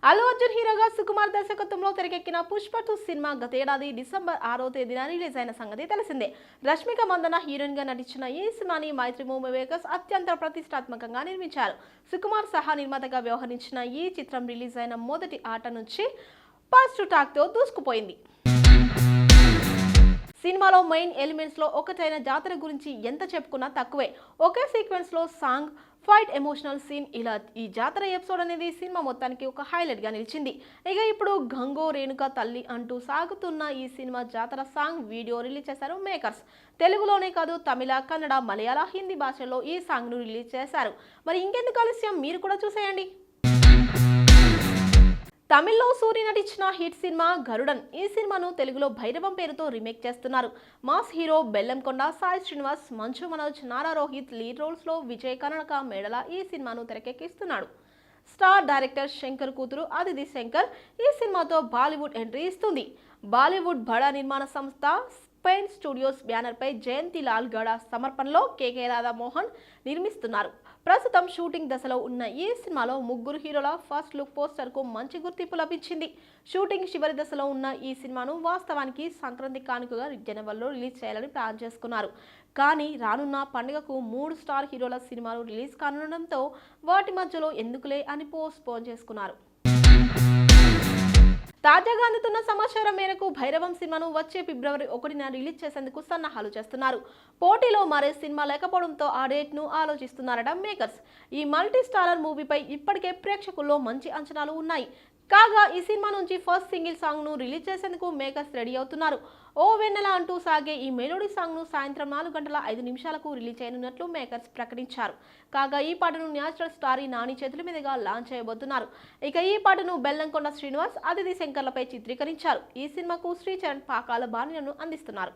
అల్లు అర్జున్ హీరోగా సుకుమార్ దర్శకత్వంలో తెరకెక్కిన పుష్ప 2 సినిమా గతేడాది డిసెంబర్ 6వ తేదీన రిలీజ్ అయిన సంగతి తెలిసిందే. రష్మిక మందన హీరోయిన్ గా నటించిన ఈ సినిమాని మైత్రి మూవీ మేకర్స్ అత్యంత ప్రతిష్టాత్మకంగా నిర్మించారు. సుకుమార్ సహా నిర్మాతగా వ్యవహరించిన ఈ చిత్రం రిలీజ్ అయిన మొదటి ఆట నుంచి పాజిటివ్ టాక్ తో దూసుకుపోయింది. సినిమాలో మెయిన్ ఎలిమెంట్స్ లో ఒకటైన జాతర గురించి ఎంత చెప్పుకున్నా తక్కువే. ఒకే సీక్వెన్స్ లో సాంగ్, ఫైట్, ఎమోషనల్ సీన్, ఇలా ఈ జాతర ఎపిసోడ్ అనేది సినిమా మొత్తానికి ఒక హైలైట్ గా నిలిచింది. ఇక ఇప్పుడు గంగో రేణుక తల్లి అంటూ సాగుతున్న ఈ సినిమా జాతర సాంగ్ వీడియో రిలీజ్ చేశారు మేకర్స్. తెలుగులోనే కాదు, తమిళ, కన్నడ, మలయాళ, హిందీ భాషల్లో ఈ సాంగ్ ను రిలీజ్ చేశారు. మరి ఇంకెందుకు ఆలస్యం, మీరు కూడా చూసేయండి. తమిళ్లో సూరి నటించిన హిట్ సినిమా గరుడన్. ఈ సినిమాను తెలుగులో భైరవం పేరుతో రీమేక్ చేస్తున్నారు. Mass hero Bellamkonda, Sai Srinivas, Manchu Manoj, Nara Rohit lead roles లో విజయ్ కనక మేడల ఈ సినిమాను తెరకెక్కిస్తున్నాడు. స్టార్ డైరెక్టర్ శంకర్ కూతురు అదితి శంకర్ ఈ సినిమాతో బాలీవుడ్ ఎంట్రీ ఇస్తుంది. బాలీవుడ్ బడా నిర్మాణ సంస్థ పెయిన్ స్టూడియోస్ బ్యానర్ పై జయంతి లాల్ గడ సమర్పణలో కేకే రాధామోహన్ నిర్మిస్తున్నారు. ప్రస్తుతం షూటింగ్ దశలో ఉన్న ఈ సినిమాలో ముగ్గురు హీరోల ఫస్ట్ లుక్ పోస్టర్ కు మంచి గుర్తింపు లభించింది. షూటింగ్ చివరి దశలో ఉన్న ఈ సినిమాను వాస్తవానికి సంక్రాంతి కానుకగా జనవరిలో రిలీజ్ చేయాలని ప్లాన్ చేసుకున్నారు. కానీ రానున్న పండుగకు 3 స్టార్ హీరోల సినిమాలు రిలీజ్ కానుండడంతో వాటి మధ్యలో ఎందుకులే అని పోస్ట్ పోన్ చేసుకున్నారు. తాజాగా అందుతున్న సమాచారం మేరకు భైరవం సినిమాను వచ్చే ఫిబ్రవరి 1న రిలీజ్ చేసేందుకు సన్నాహాలు చేస్తున్నారు. పోటీలో మరే సినిమా లేకపోవడంతో ఆ డేట్ ను ఆలోచిస్తున్నారట మేకర్స్. ఈ మల్టీ స్టారర్ మూవీపై ఇప్పటికే ప్రేక్షకుల్లో మంచి అంచనాలు ఉన్నాయి. కాగా ఈ సినిమా నుంచి ఫస్ట్ సింగిల్ సాంగ్ ను రిలీజ్ చేసేందుకు మేకర్స్ రెడీ అవుతున్నారు. ఓ వెన్నెల అంటూ సాగే ఈ మెలోడీ సాంగ్ ను సాయంత్రం 4:05 రిలీజ్ చేయనున్నట్లు మేకర్స్ ప్రకటించారు. కాగా ఈ పాటను న్యాచురల్ స్టారీ నాని చేతుల మీదుగా లాంచ్ చేయబోతున్నారు. ఇక ఈ పాటను బెల్లంకొండ శ్రీనివాస్, అదితి శంకర్లపై చిత్రీకరించారు. ఈ సినిమాకు శ్రీచరణ్ పాకాల బాణీలను అందిస్తున్నారు.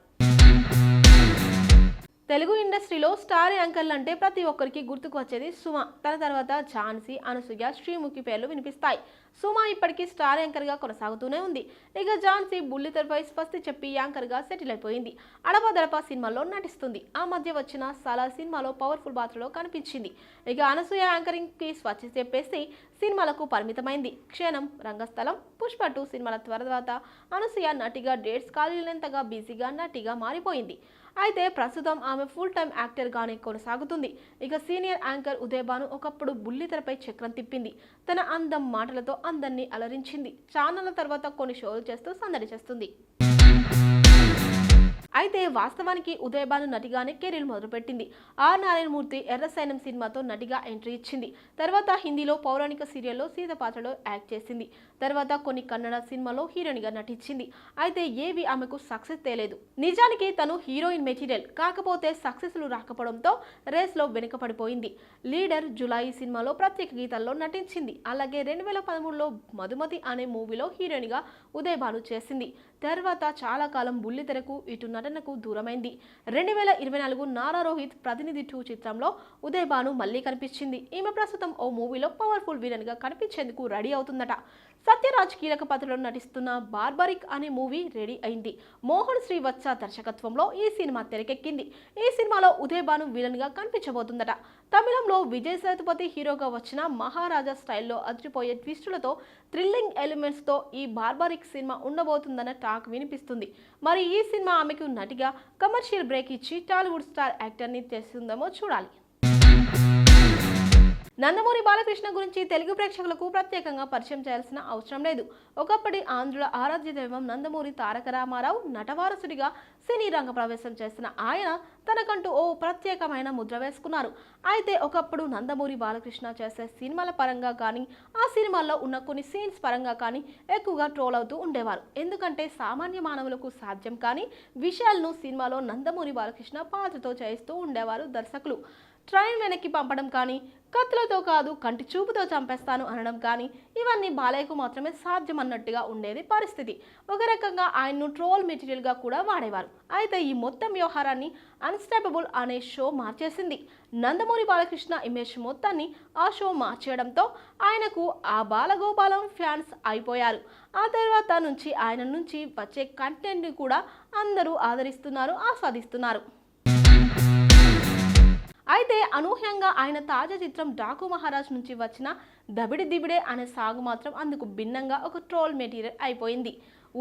తెలుగు ఇండస్ట్రీలో స్టార్ యాంకర్లు అంటే ప్రతి ఒక్కరికి గుర్తుకు వచ్చేది సుమ. తన తర్వాత ఝాన్సీ, అనసూయ, శ్రీముఖి పేర్లు వినిపిస్తాయి. సుమ ఇప్పటికీ స్టార్ యాంకర్ గా కొనసాగుతూనే ఉంది. ఇక ఝాన్సీ బుల్లితెరపై స్పష్టి చెప్పి యాంకర్ గా సెటిల్ అయిపోయింది. అడపదడప సినిమాల్లో నటిస్తుంది. ఆ మధ్య వచ్చిన సాలా సినిమాలో పవర్ఫుల్ పాత్రలో కనిపించింది. ఇక అనసూయ యాంకరింగ్ కి స్వచ్ఛ చెప్పేసి సినిమాలకు పరిమితమైంది. క్షణం, రంగస్థలం, పుష్ప 2 సినిమాల తర్వాత అనసూయ నటిగా డేట్స్ ఖాళీలంతగా బిజీగా నటిగా మారిపోయింది. అయితే ప్రస్తుతం ఆమె ఫుల్ టైం యాక్టర్ గానే కొనసాగుతుంది. ఇక సీనియర్ యాంకర్ ఉదయ్ భాను ఒకప్పుడు బుల్లితెరపై చక్రం తిప్పింది. తన అందం, మాటలతో అందరినీ అలరించింది. ఛానళ్ల తర్వాత కొన్ని షోలు చేస్తూ సందడి చేస్తుంది. అయితే వాస్తవానికి ఉదయ్ భాను నటిగానే కెరీర్ మొదలుపెట్టింది. ఆర్ నారాయణమూర్తి ఎర్రసైన్యం సినిమాతో నటిగా ఎంట్రీ ఇచ్చింది. తర్వాత హిందీలో పౌరాణిక సీరియల్లో సీత పాత్రలో యాక్ట్ చేసింది. తర్వాత కొన్ని కన్నడ సినిమాలో హీరోయిన్ గా నటించింది. అయితే ఏవి ఆమెకు సక్సెస్ తేలేదు. నిజానికి తను హీరోయిన్ మెటీరియల్, కాకపోతే సక్సెస్లు రాకపోవడంతో రేస్ లో వెనుకపడిపోయింది. లీడర్, జులాయి సినిమాలో ప్రత్యేక గీతాల్లో నటించింది. అలాగే 2013లో మధుమతి అనే మూవీలో హీరోయిన్ గా ఉదయ్ భాను చేసింది. తర్వాత చాలా కాలం బుల్లితెరకు, ఇటు నటనకు దూరమైంది. 2024 నారా రోహిత్ ప్రతినిధి 2 చిత్రంలో ఉదయ్ భాను మళ్లీ కనిపించింది. ఈమె ప్రస్తుతం ఓ మూవీలో పవర్ఫుల్ విలన్ గా కనిపించేందుకు రెడీ అవుతుందట. సత్యరాజ్ కీలక పాత్రలో నటిస్తున్న బార్బరిక్ అనే మూవీ రెడీ అయింది. మోహన్ శ్రీవత్స దర్శకత్వంలో ఈ సినిమా తెరకెక్కింది. ఈ సినిమాలో ఉదయ్ భాను విలన్ గా కనిపించబోతుందట. తమిళంలో విజయ్ సేతుపతి హీరోగా వచ్చిన మహారాజా స్టైల్లో అదిరిపోయే ట్విస్టులతో, థ్రిల్లింగ్ ఎలిమెంట్స్ తో ఈ బార్బరిక్ సినిమా ఉండబోతుందన్న టాక్ వినిపిస్తుంది. మరి ఈ సినిమా ఆమెకు నటిగా కమర్షియల్ బ్రేక్ ఇచ్చి టాలీవుడ్ స్టార్ యాక్టర్ ని తెస్తుందేమో చూడాలి. నందమూరి బాలకృష్ణ గురించి తెలుగు ప్రేక్షకులకు ప్రత్యేకంగా పరిచయం చేయాల్సిన అవసరం లేదు. ఒకప్పటి ఆంధ్రుల ఆరాధ్య దైవం నందమూరి తారక రామారావు నటవారసుడిగా సినీ రంగ ప్రవేశం చేసిన ఆయన తనకంటూ ఓ ప్రత్యేకమైన ముద్ర వేసుకున్నారు. అయితే ఒకప్పుడు నందమూరి బాలకృష్ణ చేసే సినిమాల పరంగా కానీ, ఆ సినిమాల్లో ఉన్న కొన్ని సీన్స్ పరంగా కానీ ఎక్కువగా ట్రోల్ అవుతూ ఉండేవారు. ఎందుకంటే సామాన్య మానవులకు సాధ్యం కానీ విషయాలను సినిమాలో నందమూరి బాలకృష్ణ పాత్రతో చేయిస్తూ ఉండేవారు దర్శకులు. ట్రైన్ వెనక్కి పంపడం కానీ, కత్తులతో కాదు కంటి చూపుతో చంపేస్తాను అనడం కానీ, ఇవన్నీ బాలయ్యకు మాత్రమే సాధ్యం అన్నట్టుగా ఉండేది పరిస్థితి. ఒక రకంగా ఆయన్ను ట్రోల్ మెటీరియల్ గా కూడా వాడేవారు. అయితే ఈ మొత్తం వ్యవహారాన్ని అన్స్టాపబుల్ అనే షో మార్చేసింది. నందమూరి బాలకృష్ణ ఇమేజ్ మొత్తాన్ని ఆ షో మార్చేయడంతో ఆయనకు ఆ బాలగోపాలం ఫ్యాన్స్ అయిపోయారు. ఆ తర్వాత నుంచి ఆయన నుంచి వచ్చే కంటెంట్ ని కూడా అందరూ ఆదరిస్తున్నారు, ఆస్వాదిస్తున్నారు. అయితే అనూహ్యంగా ఆయన తాజా చిత్రం డాకు మహారాజ్ నుంచి వచ్చిన దబిడి దిబిడే అనే సాగు మాత్రం అందుకు భిన్నంగా ఒక ట్రోల్ మెటీరియల్ అయిపోయింది.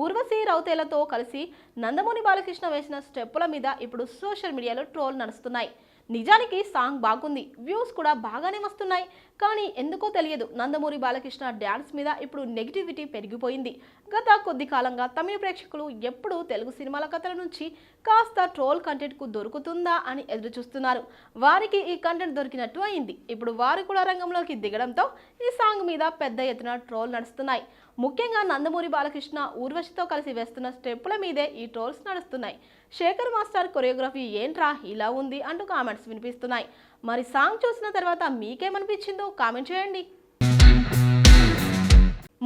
ఊర్వశి రౌతేలతో కలిసి నందమూరి బాలకృష్ణ వేసిన స్టెప్పుల మీద ఇప్పుడు సోషల్ మీడియాలో ట్రోల్ నడుస్తున్నాయి. నిజానికి సాంగ్ బాగుంది, వ్యూస్ కూడా బాగానే వస్తున్నాయి. కానీ ఎందుకో తెలియదు, నందమూరి బాలకృష్ణ డ్యాన్స్ మీద ఇప్పుడు నెగిటివిటీ పెరిగిపోయింది. గత కొద్ది కాలంగా తమిళ ప్రేక్షకులు ఎప్పుడు తెలుగు సినిమాల కథల నుంచి కాస్త ట్రోల్ కంటెంట్కు దొరుకుతుందా అని ఎదురు చూస్తున్నారు. వారికి ఈ కంటెంట్ దొరికినట్టు అయింది. ఇప్పుడు వారు కూడా రంగంలోకి దిగడంతో ఈ సాంగ్ మీద పెద్ద ఎత్తున ట్రోల్ నడుస్తున్నాయి. ముఖ్యంగా నందమూరి బాలకృష్ణ ఊర్వశితో కలిసి వేస్తున్న స్టెప్పుల మీదే ఈ ట్రోల్స్ నడుస్తున్నాయి. శేఖర్ మాస్టర్ కొరియోగ్రఫీ ఏంట్రా ఇలా ఉంది అంటూ కామెంట్స్ వినిపిస్తున్నాయి. మరి సాంగ్ చూసిన తర్వాత మీకేమనిపించిందో కామెంట్ చేయండి.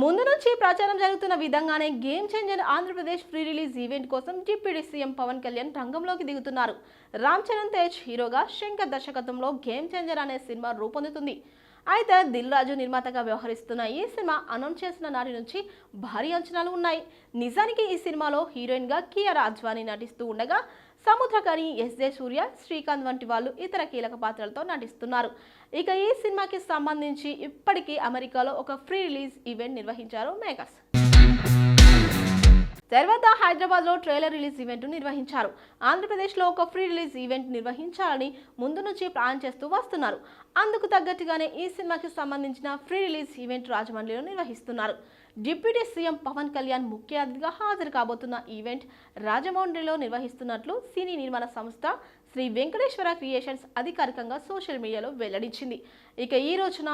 ముందు నుంచి ప్రచారం జరుగుతున్న విధంగానే game changer Andhra Pradesh pre release event కోసం డిప్యూటీ సీఎం పవన్ కళ్యాణ్ రంగంలోకి దిగుతున్నారు. రామ్ చరణ్ తేజ్ హీరోగా, శంకర్ దర్శకత్వంలో గేమ్ చేంజర్ అనే సినిమా రూపొందుతుంది. అయితే దిల్ రాజు నిర్మాతగా వ్యవహరిస్తున్న ఈ సినిమా అనౌన్స్ చేసిన నాటి నుంచి భారీ అంచనాలు ఉన్నాయి. నిజానికి ఈ సినిమాలో హీరోయిన్గా కియారా అద్వానీ నటిస్తూ ఉండగా సముద్రకని, ఎస్జే సూర్య, శ్రీకాంత్ వంటి వాళ్ళు ఇతర కీలక పాత్రలతో నటిస్తున్నారు. ఇక ఈ సినిమాకి సంబంధించి ఇప్పటికీ అమెరికాలో ఒక ప్రీ రిలీజ్ ఈవెంట్ నిర్వహించారు మేకర్స్. తర్వాత హైదరాబాద్లో ట్రైలర్ రిలీజ్ ఈవెంట్ నిర్వహించారు. ఆంధ్రప్రదేశ్లో ఒక ప్రీ రిలీజ్ ఈవెంట్ నిర్వహించాలని ముందు నుంచి ప్లాన్ చేస్తూ వస్తున్నారు. అందుకు తగ్గట్టుగానే ఈ సినిమాకి సంబంధించిన ప్రీ రిలీజ్ ఈవెంట్ రాజమండ్రిలో నిర్వహిస్తున్నారు. డిప్యూటీ సీఎం పవన్ కళ్యాణ్ ముఖ్య అతిథిగా హాజరు కాబోతున్న ఈవెంట్ రాజమండ్రిలో నిర్వహిస్తున్నట్లు సినీ నిర్మాణ సంస్థ శ్రీ వెంకటేశ్వర క్రియేషన్స్ అధికారికంగా సోషల్ మీడియాలో వెల్లడించింది. ఇక ఈ రోజున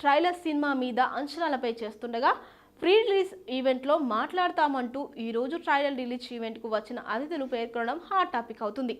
ట్రైలర్ సినిమా మీద అంచనాలపై చేస్తుండగా ప్రీ రిలీజ్ ఈవెంట్లో మాట్లాడతామంటూ ఈరోజు ట్రైలర్ రిలీజ్ ఈవెంట్కు వచ్చిన అతిథులు పేర్కొనడం హాట్ టాపిక్ అవుతుంది.